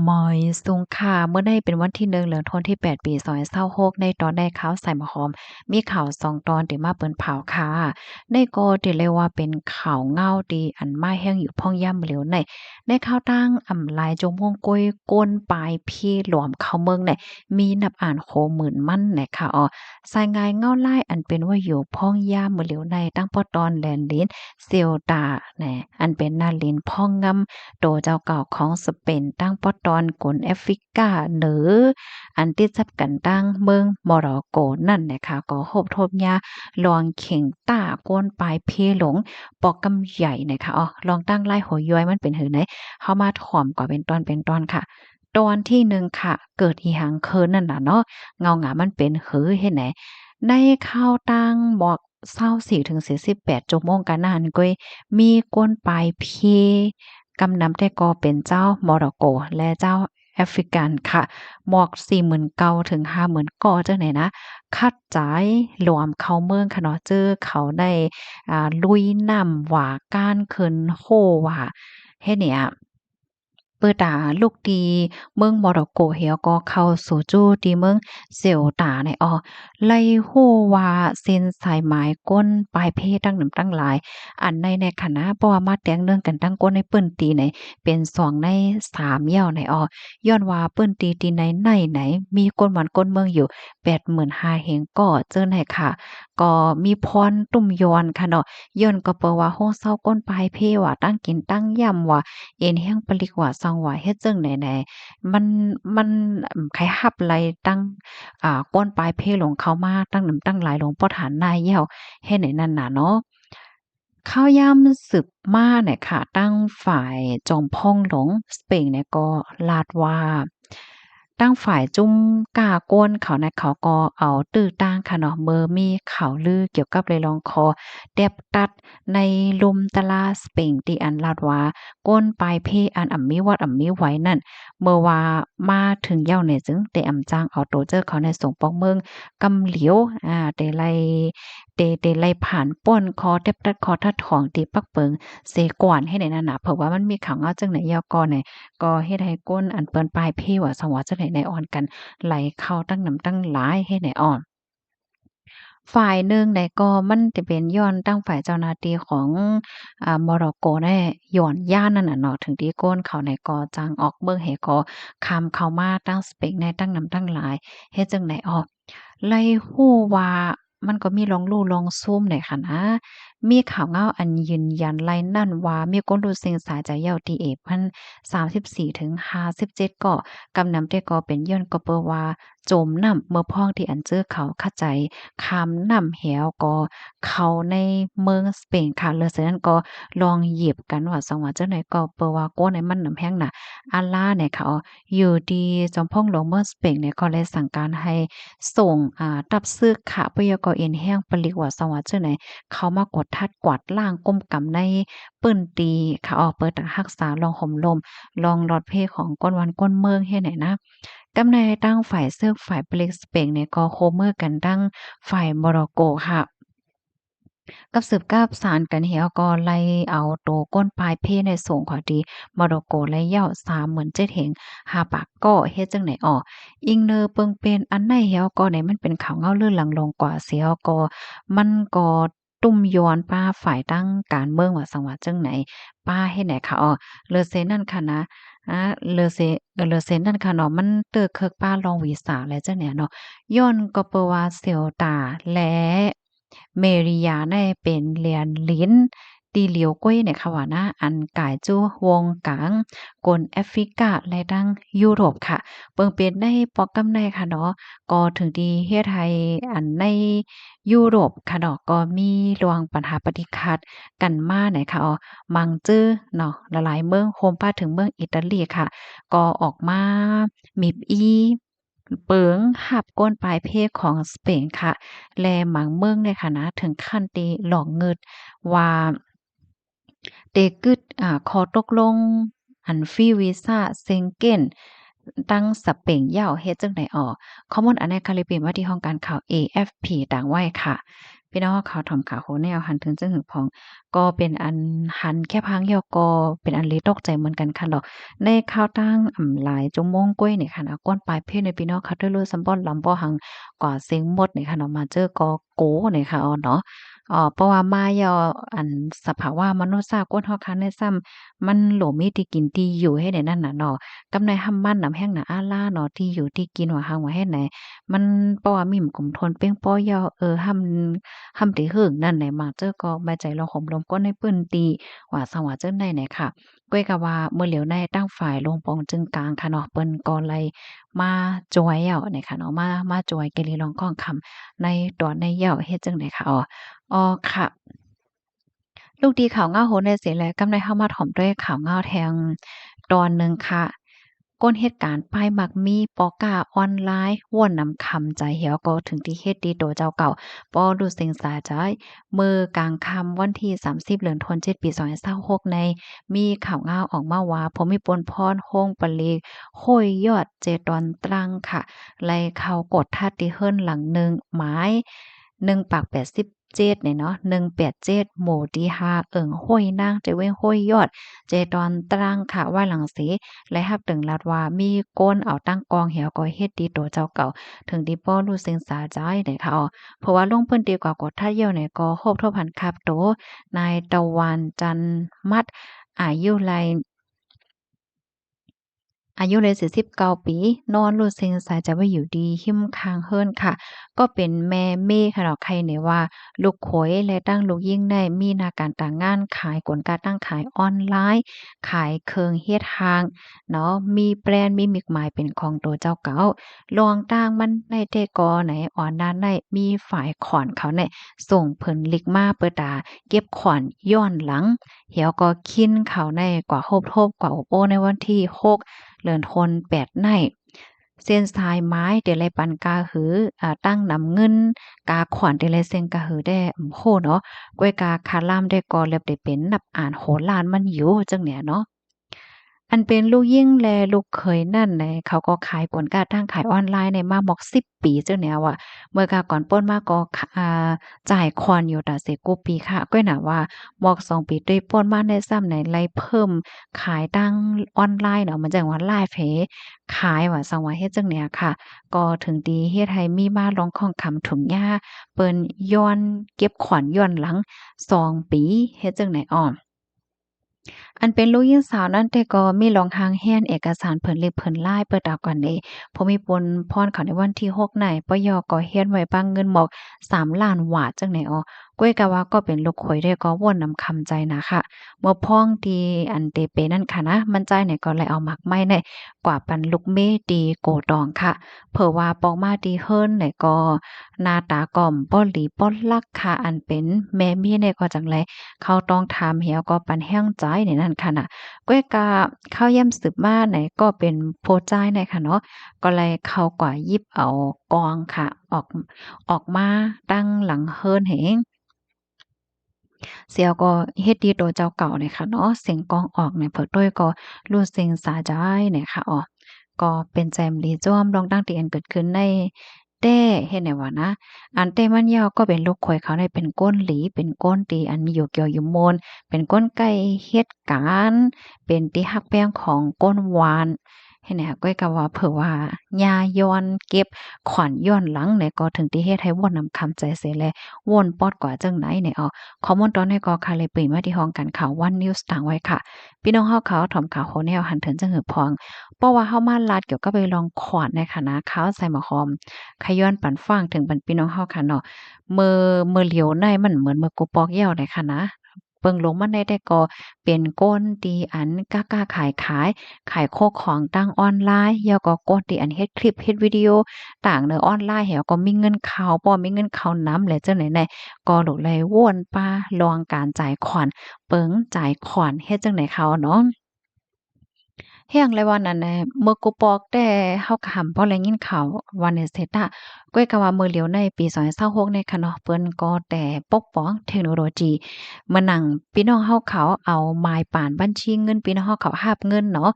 หมอยสุงค่ะเมื่อได้เป็นวันที่1เดือนธันวาคมที่8ปี2026ในตอนได้ข่าวใส่หมอหอมมีข่าว2ตอนที่มาเปิ้นเผาค่ะในก็ที่เรียกว่าเป็นข่าวเงาดีอันมาแห้งอยู่พ่องย่ำเหลวในข่าวตั้งลายจงม่วงก้อยก้นปลายพี่หลวมเข้าเมืองมีนับอ่านโคหมื่นมั่นค่ะสายงายเงาไล่อันเป็นว่าอยู่พ่องย่ำเหลวในตั้งปอตอนแลนลิ้นเซียวตาแหน่อันเป็นนาลินพ่องงำ โตเจ้าเก่าของสเปนตั้งปอตอนกลแอฟริกาเหนืออันติดซับกันตั้งเมืองโมร็อกโกนั่นนะคะก็โฮบทบยาลองเข่งต้าก้นปลายเพหลงปอกกำใหญ่นะคะลองตั้งไล่หัวย้อยมันเป็นหือไหนเฮามาถ่อมก่อนเป็นตอนค่ะตอนที่หนึ่งค่ะเกิดอีหังเคินนั่นน่ะเนาะเงาหงามันเป็นหือเฮ็ดไหนในข่าวตั้งบอก24ถึง48ชั่วโมงกันนานก้อยมีก้นปลายเพ กำนำแต่ก็เป็นเจ้ามอร็อกโกและเจ้าแอฟริกันค่ะหมอก49,000ถึง50,000ก่อจังไหนนะคัดจ่ายรวมเข้าเมืองค่ะเนาะเจอเขาได้ลุยน้ำหว่าก้านเคินโฮว่าเฮ็ดเนี่ย เปิดตาลูกดีเมืองโมร็อกโกเฮียก็เข้าสู่จู้ที่เมืองเซลตาในไล่ฮู้ว่าเส้นสายไหมก้นปลายเพศตั้งหนำตั้งหลายอันในคณะเพราะว่ามาแต่งเรื่องกันตั้งก้นในเปิ้นตีไหนเป็น2ใน3เหี่ยวในย้อนว่าเปิ้นตีตีไหนมีก้นหวานก้นเมืองอยู่85,000เฮงก็เจิ้นให้ค่ะก็มีพรตุ้มยอนค่ะเนาะย้อนก็เปิ้นว่าโฮเซาก้นปลายเพว่าตั้งกินตั้งย่ำว่า เอ็นแห้งปลิกว่าซองว่าเฮ็ดจั่งใดมันไขหับไหลตั้งก้นปลายเพลงเข้ามาตั้งน้ำตั้งหลายลงปอฐานนายแย้วเฮ็ดให้นั่นน่ะเนาะข้าวยามสืบมาเนี่ยค่ะตั้งฝ่ายจอมพ่องหลงสเปนเนี่ยก็ลาดว่าตั้งฝ่ายจุ้มกล้าก้นเขานะเขาก็เอาตื้อตั้งค่ะเนาะเมื่อมีข่าวลือเกี่ยวกับเลยลองคอแดบตัดในลุมตะลาสเปงที่อันลาดว่าก้นปลายเพอันมีวัดมีไหว้นั่นเมื่อว่ามาถึงเหย้าเนี่ยจึงได้จ้างเอาโตเจอเขาในส่งปอกเมืองกำเหลียวได้ไล่ได้ไล่ผ่านป้นคอแดบตัดคอทัดถองที่ปักเปิงเสกวนให้ได้นั่นน่ะเพราะว่ามันมีข่าวเงาจังไหนยาวก่อเนี่ย ก็เฮ็ดให้ก้นอันเปิ้นปลายเพว่าสังว่าจังได๋ในอ่อนกันไหลเข้าตั้งน้ำตั้งหลายเฮ็ดให้อ่อนฝ่ายหนึ่งเนี่ยก็มันจะเป็นย้อนตั้งฝ่ายเจ้าหน้าที่ของโมร็อกโกแน่ย้อนย่านนั่นน่ะเนาะถึงที่ก้นเขาเนี่ยก็จังออกเบิ่งให้ก็ข้ามเข้ามาตั้งสเปกในตั้งน้ำตั้งหลายเฮ็ดจั่งใดอ้อไล่ฮู้ว่ามันก็มีลองลู่ลองซุ่มเนี่ยค่ะนะมีข่าวเงาอันยืนยันไล่นั่นว่ามีคนรู้สิ่งสายใจเหย้าที่เอกพัน 34-57ก็กำนำแต่ก็เป็นย้อนก็เปอว่าจมน้ำเมื่อพ้องที่อันเจอเขาเข้าใจคำน้ำแหวก็เขาในเมืองสเปนค่ะแล้วเสร็จนั้นก็ลองเหยียบกันว่าสังว่าจังไดก็เปอว่าโก้ในมันน้ำแห้งน่ะอัลลาเนี่ยค่ะอยู่ดีจอมพ่องหลวงเมืองสเปนเนี่ยก็เลยสั่งการให้ส่งรับซื้อค่ะปยกเอ็นแห้งปลีกว่าสังว่าจังไดเขามากดทัดกวาดล้างก้มกำในเปิ้นตีค่ะเปิดรักษาลองห่มลม ลองลอดเพของก้นวันก้นเมืองเฮ็ดไหนนะกำในตั้งฝ่ายเซิกฝ่ายเปล็กสเปงเนี่ยก็โคเมอร์กันตั้งฝ่ายโมร็อกโกค่ะกับสืบกาบสารกันเหี่ยวก็ไล่เอาโตก้นปลายเพในส่งขอดีโมร็อกโกไล่เหย้า37,000เฮงหาปากก็เฮ็ดจังไหนอ้ออิงเนอเปิงเป็นอันไหนเหี่ยวก็ไหนมันเป็นข่าวเงาลือหลังลงกว่าเสียก็มันก็ตุ้มย้อนป้าฝ่ายตั้งการเมืองว่าสังว่าจังไหนป้าเฮ็ดไหนค่ะอ้อเลอเซนั่นค่ะนะ เลอเซนนั่นค่ะเนาะมันเติกเคิกป้าลองวีสาแล้วจังเนี่ยเนาะย้อนก็เปว่าเซลตาและเมริยาได้เป็นเรียนลิ้นตีเหลียวก้วยเนี่ยค่ะว่านะอันกายจู้วงกลางกลแอฟริกาและดังยุโรปค่ะเปิงเป็นได้ปอกกำในค่ะเนาะก็ถึงที่เฮ็ดให้อันในยุโรปค่ะเนาะก็มีรวงปัญหาปฏิคัดกันมาเนี่ยค่ะมังจื้อเนาะหลายๆเมืองโฮมพาถึงเมืองอิตาลีค่ะ ก็ออกมามีเปิงหับก้นปลายเพศของสเปนค่ะแลหมังเมืองในค่ะนะถึงขั้นตีหลอกเงิดว่าเตกึดขอตกลงอันฟรีวีซา Schengen ตั้งสเปงยาวเฮ็ดจั่งใดออกข้อมูลอันในคาริเบียนว่าที่ห้องการข่าว AFP ต่างไว้ค่ะ พี่น้องเขาถ่อมขาโหแนวหันถึงจึงหึงพองก็เป็นอันหันแค่พังเดียวก็เป็นอันเลตกใจเหมือนกันค่ะเนาะในข่าวตั้งหลายจุโมงก้วยนี่ค่ะนะก้นปลายเพศในพี่น้องเขาด้วยรู้ซัมป้อนลำบ่หังกว่าเสียงหมดนี่ค่ะเนาะมาเจอก็โกนี่ค่ะเนาะเพราะว่ามายออันสภาวะมนุษย์ซาก้นฮอกคันได้ซ้ำมันโหลมีที่กินที่อยู่ให้ได้นั่นน่ะเนาะกำในหำมันนำแห้งน่ะอาล่าเนาะที่อยู่ที่กินว่าหังว่าเฮ็ดไหนมันเพราะว่ามีกลุ่มทนเป้งป้อยอหำที่หึงนั่นไหนมาเจอก็ใบใจเราหอมลมก้นในปื้นตีว่าสว่าเจิ้นได้ไหนค่ะก้อยกะว่าเมื่อเหลียวในตั้งฝ่ายลงปองจึงกลางค่ะเนาะเปิ้นก็เลยมาจอยเอานี่ค่ะเนาะมาจอยเกลีลองก้องคำในตอนในเหย้าเฮ็ดจังได๋ค่ะค่ะ ลูกดีข่าวเงาโหนได้เสียแลวกำไรเข้ามาถ่อมด้วยข่าวเงาแทงตอนหนึ่งค่ะก้นเหตุการณ์ป้ายมักมีปอกาออนไลน์ว่วนนำคำใจเหี่ยวก็ถึงที่เฮ็ดดีโตเจ้าเก่าปอดูสิงสาใจายมือกลางคำวันที่30เดือนธันวาคมปี2026ในมีข่าวเงาออกมาว่าผมมีปนพรโฮงปะเลห้อยยอดเจตอนตรังค่ะไล่เข้ากดทัดที่เฮิรนหลังหนึ่งหมาย1ปาก87เนี่ยเนาะ187หมู่ที่5เอิงห้วยนางใจเว้งห้วยยอดเจตอนตรังค่ะว่าหลังเสและฮับถึงลัดว่ามีก้นเอาตั้งกองเหี่ยวก็เฮ็ดดีโตเจ้าเก่าถึงดีป้อรู้สึงสาใจได้ค่ะเพราะว่าลงเพิ่นดีกว่ากดท่าเยี่ยวเนี่ยก็โฮบทบพันครับโตนายตะวันจันมัดอายุไล อายุเลย49ปีนอนรูดเซ็งสายจะว่าอยู่ดีหิ้มคางเฮิรนค่ะก็เป็นแม่เม่ค่ะเนาะใครเนี่ยว่าลูกเขยและตั้งลูกยิ่งได้มีหน้าการต่างงานขายกลการตั้งขายออนไลน์ขายเครื่องเฮ็ดห้างเนาะมีแบรนด์มีมิกหมายเป็นของตัวเจ้าเก่าลวงต่างมันในแต่กอไหนอ่อนด้านได้มีฝ่ายขอนเขาเนี่ยส่งเพิ่นลิกมาเปิดตาเก็บขอนย้อนหลังเหี่ยวก็คิ้นเขาในกว่าโฮบกว่าโอโอในวันที่6เลินทน8ไน้เส้นสายไม้เดลัยปันกาหือตั้งนำเงินกาขวัญเดลัยเซ็งกาหือได้โหเนาะก้วยกาคาล่ามได้ก่อเล็บได้เป็นนับอ่านโหลานมันอยู่จังเนี่ยเนาะ อันเป็นลูกยิ่งแลลูกเขยนั่นแหละเขาก็ขายผลการตั้งขายออนไลน์ในมาหมอก10ปีเจ้าแนวอะเมื่อกาก่อนป้นมาก็จ่ายคอนอยู่ตาเสกูปีค่ะก็น่ะว่าหมอก2ปีด้วยป้นมาได้ซ้ำไหนไล่เพิ่มขายตั้งออนไลน์เนาะมันจังว่าไลฟ์ขายว่าสังว่าเฮ็ดจังเนี้ยค่ะก็ถึงดีเฮ็ดให้มีมาลองของคำถุงยาเปิ้นย้อนเก็บขวัญย้อนหลัง2ปีเฮ็ดจังไหนอ้อ อันเป็นลูกหญิงสาวนั้นแต่ก็มีรองหางแฮ่นเอกสารเพิ่นเล็บเพิ่นลายเปิดเอาก่อนเด้พอมีปนพรเขาในวันที่6ไหนปยก็เฮ็ดไว้ปังเงินหมอก3,000,000 วาทจังไหนอ้อก้วยกะว่าก็เป็นลูกข่อยได้ก็วนนำคำใจนะค่ะเมื่อพ้องที่อันเตเปนั่นค่ะนะมันใจเนี่ยก็เลยเอาหมักไม้เนี่ยกว่าปันลูกเมตีโกตองค่ะเผื่อว่าปอกมาดีเฮิรนเนี่ยก็หน้าตาก่อมป้อหลีป้อลักค่ะอันเป็นแม่มีเนี่ยก็จังไล เขาต้องถามเหี่ยวก็ปันแห้งใจในนั้นค่ะน่ะก้วยกะข้าวย่ำสืบมาไหนก็เป็นโพดจ่ายในค่ะเนาะก็เลยเขากว่ายิบเอากองค่ะออกมาตั้งหลังเฮิรนเหงเสียวก็เฮ็ดดีโดเจ้าเก่าเนี่ยค่ะเนาะเสียงกองออกเนี่ยเผิดด้วยก็รู้เสียงสาใจเนี่ยค่ะก็เป็นแจมลีจ้อมลองตั้งที่อันเกิดขึ้นในแต้เฮ็ดไหนวะนะอันเต้มันยาวก็เป็นลูกข่อยเขาได้เป็นก้นหลีเป็นก้นตีอันมีอยู่เกี่ยวอยู่มนเป็นก้นไก่เฮ็ดการเป็นที่ฮักแป้งของก้นหวานเฮ็ดไหนก้อยก็ว่าเผื่อว่าย่าย้อนเก็บขวัญย้อนหลังเนี่ยก็ถึงที่เฮ็ดให้วนนำคำใจเสียแลวนปอดกว่าจังไหนเนี่ยข้อมูลตอนนี้ก็ค่ะเลยปีมาที่ห้องการข่าววันนิวส์ต่างไว้ค่ะพี่น้องเฮาเขาถ่อมข่าวโหแนวหันเถินจังหือพองเพราะว่าเฮามาลาดเกี่ยวกับไปลองขวานในคณะข้าวใส่หมอหอมขย้อนปั่นฟางถึงบรรพี่น้องเฮาค่ะเนาะเมื่อเหลียวในมันเหมือนเมื่อกูปอกแย้วเลยค่ะนะเบิ่งลงมาได้แต่ก็เป็นก้นตีอันกล้าๆขายโคกของตั้งออนไลน์แล้วก็ก้นตีอันเฮ็ดคลิปเฮ็ดวิดีโอต่างเนอออนไลน์แหวก็มีเงินเข้าบ่มีเงินเข้านำแหละจังไหนแหน่ก็โลกเลยวนป้าลองการจ่ายขวัญเปิงจ่ายขวัญเฮ็ดจังไหนเขาเนาะ เฮียงเลยว่านั่นแหละมื้อกูปอกแต่เฮาก็หำบ่แลยินข่าวว่าในเสร็จอะก้อยก็ว่ามื้อเหลียวในปี2026เนี่ยค่ะเนาะเปิ้นก็แต่ปกป้องเทคโนโลยีมานั่งพี่น้องเฮาเขาเอาหมายปานบัญชีเงินพี่น้องเฮาเขารับเงินเนาะ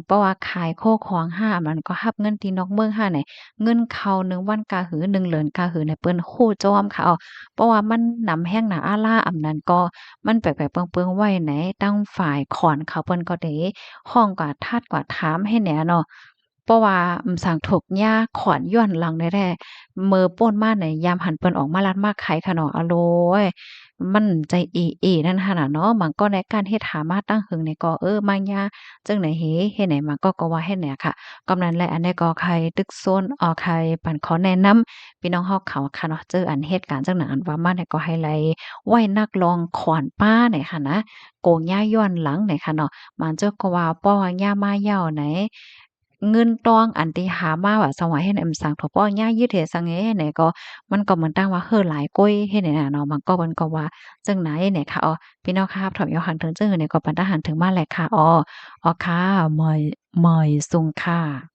เพราะว่าขายโคของห้ามันก็รับเงินที่นอกเมืองห้าเนี่ยเงินเข้า1วันกะหือ1เหรียญกะหือเนี่ยเปิ้นฮู้จ้อมค่ะอ้อเพราะว่ามันนำแห้งหนาอาล่าอำนั้นก็มันแปลกๆเปิงๆไว้ไหนตั้งฝ่ายขอนเขาเปิ้นก็เด้ ห้องกว่าทาดกว่าถามให้แหน่เนาะเพราะว่าสั่งถกหญ้าขอนย้อนหลังได้แท้มือโป้นมาเนี่ยยามหันเปิ้นออกมาลัดมาไขค่ะเนาะอะโลยมันใจเอนั่นหั่นน่ะเนาะมันก็ในการเฮ็ดหามาตั้งหึงนี่ก็มายาจังไหนเฮ็ดไหนมันก็ว่าเฮ็ดแหน่ค่ะกำนั้นแหละอันนี้ก็ใครตึกโซนใครปั่นขอแนะนำพี่น้องเฮาเขาค่ะเนาะเจออันเหตุการณ์จังนั้นอันว่ามาเนี่ยก็ให้ไลไว้นักลองขอนป้าเนี่ยค่ะนะโกงหญ้าย้อนหลังเนี่ยค่ะเนาะ มันเจ้าก็ว่าป้อย่ามาเหย้าไหนเงินตองอันที่หามาว่าสวาเฮ็ดให้มันสังทป้อย่ายืดเฮ็ดสังเไหนก็มันก็เหมือนตั้งว่าเฮ้อหลายก้อยเฮ็ดไหนน่ะเนาะมันก็มันก็ว่าจั่งไหนเนี่ยค่ะอ้อพี่น้องครับถอมยอหังถึงจึงเนี่ยก็ปันทหันถึงมาแหละค่ะอ้อค่ะหมอยสุงค่ะ